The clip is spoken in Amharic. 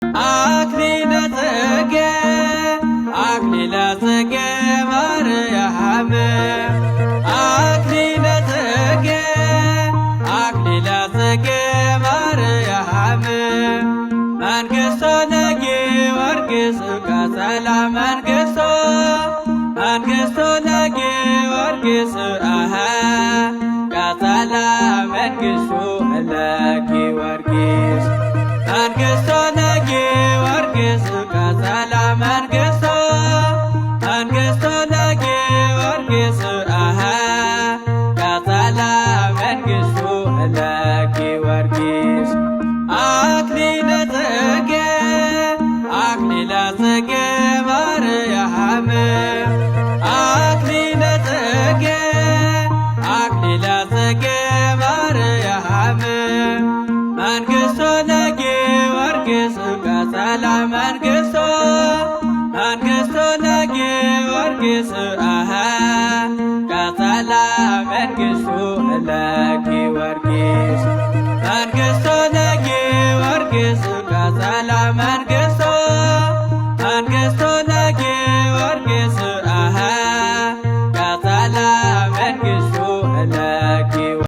አክሊለ ጽጌ አክሊለ ጽጌ ማርያም አክሊለ ጽጌ አክሊለ ጽጌ ማርያም መንግሥቶ ለጊዮርጊስ ቀጸላ መንግሥቶ ለጊዮርጊስ ቀጸላ መንግሥቱ ለጊዮርጊስ መንግሥቶ ለጊዮርጊስ ቀጸላ መንግሥቶ ለጊዮርጊስ ቀጸላ መንግሥቱ ለጊዮርጊስ አክሊለ ጽጌ አክሊለ ጽጌ ማርያም አክሊለ ጽጌ አክሊለ ጽጌ ማርያም መንግሥቶ ለጊዮርጊስ ቀጸላ መንግሥቶ ለጊዮርጊስ ቀጸላ መንግሥቱ ለጊዮርጊስ መንግሥቶ ለጊዮርጊስ ቀጸላ መንግሥቶ ለጊዮርጊስ